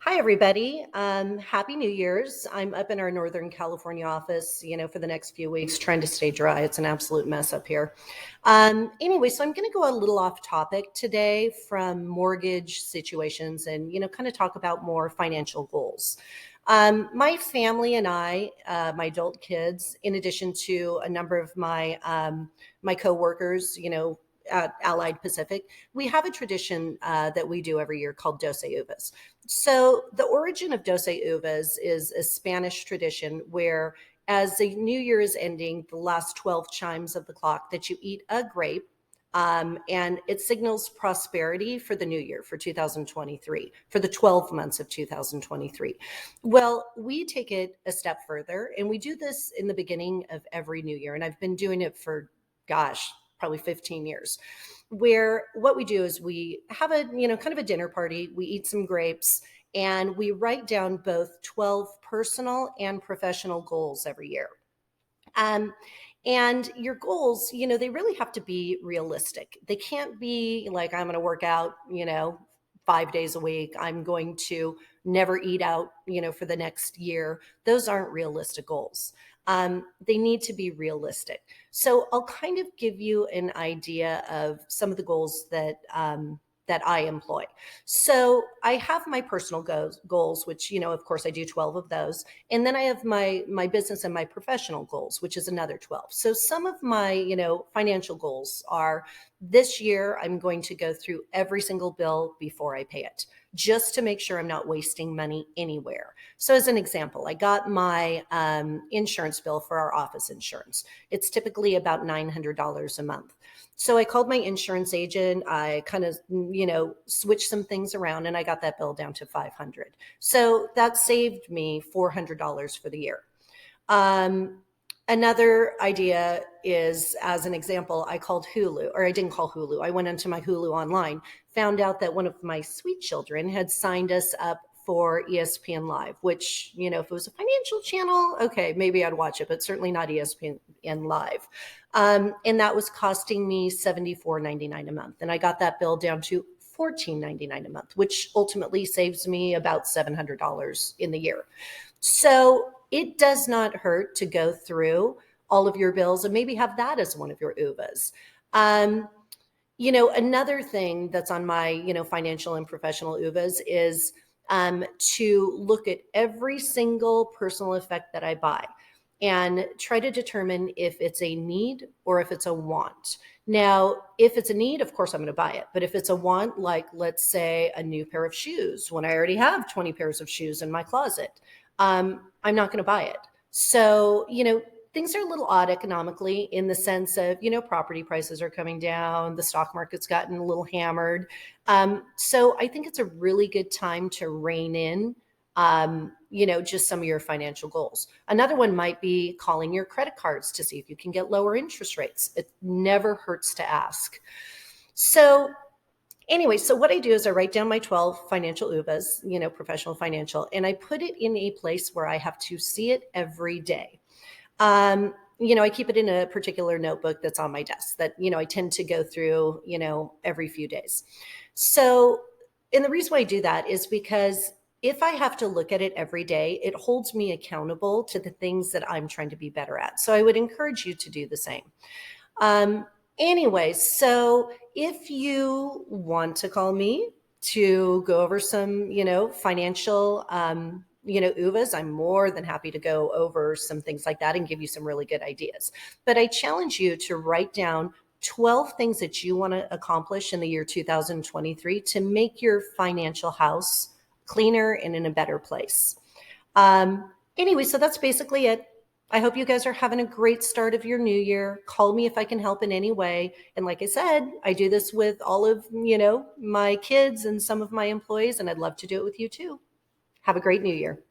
Hi, everybody. Happy New Year's. I'm up in our Northern California office, for the next few weeks, trying to stay dry. It's an absolute mess up here. Anyway, so I'm going to go a little off topic today from mortgage situations and, kind of talk about more financial goals. My family and I, my adult kids, in addition to a number of my coworkers, at Allied Pacific, we have a tradition that we do every year called Doce Uvas. So the origin of Doce Uvas is a Spanish tradition where as the new year is ending, the last 12 chimes of the clock, that you eat a grape. And it signals prosperity for the new year, for 2023, for the 12 months of 2023. Well, we take it a step further, and we do this in the beginning of every new year. And I've been doing it for, gosh, probably 15 years, where what we do is we have a, kind of a dinner party. We eat some grapes and we write down both 12 personal and professional goals every year. Um, and your goals, they really have to be realistic. They can't be like, I'm going to work out, 5 days a week. I'm going to never eat out, for the next year. Those aren't realistic goals. They need to be realistic. So I'll kind of give you an idea of some of the goals that I employ. So I have my personal goals, which, of course I do 12 of those. And then I have my business and my professional goals, which is another 12. So some of my, financial goals are this year, I'm going to go through every single bill before I pay it, just to make sure I'm not wasting money anywhere. So as an example, I got my insurance bill for our office insurance. It's typically about $900 a month. So I called my insurance agent. I kind of, switched some things around and I got that bill down to $500. So that saved me $400 for the year. Another idea is, as an example, I called Hulu, or I didn't call Hulu. I went into my Hulu online, found out that one of my sweet children had signed us up for ESPN Live, which, if it was a financial channel, okay, maybe I'd watch it, but certainly not ESPN Live. And that was costing me $74.99 a month. And I got that bill down to $14.99 a month, which ultimately saves me about $700 in the year. So it does not hurt to go through all of your bills and maybe have that as one of your Uvas. Another thing that's on my, financial and professional Uvas is to look at every single personal effect that I buy and try to determine if it's a need or if it's a want. Now, if it's a need, of course, I'm going to buy it. But if it's a want, like let's say a new pair of shoes, when I already have 20 pairs of shoes in my closet, I'm not going to buy it. So, things are a little odd economically in the sense of, property prices are coming down, the stock market's gotten a little hammered. So I think it's a really good time to rein in, just some of your financial goals. Another one might be calling your credit cards to see if you can get lower interest rates. It never hurts to ask. So anyway, so what I do is I write down my 12 financial Uvas, professional financial, and I put it in a place where I have to see it every day. I keep it in a particular notebook that's on my desk that, I tend to go through, every few days. So, and the reason why I do that is because if I have to look at it every day, it holds me accountable to the things that I'm trying to be better at. So I would encourage you to do the same. Anyway, so if you want to call me to go over some, financial, Uvas, I'm more than happy to go over some things like that and give you some really good ideas. But I challenge you to write down 12 things that you want to accomplish in the year 2023 to make your financial house cleaner and in a better place. Anyway, so that's basically it. I hope you guys are having a great start of your new year. Call me if I can help in any way. And like I said, I do this with all of, my kids and some of my employees, and I'd love to do it with you too. Have a great new year.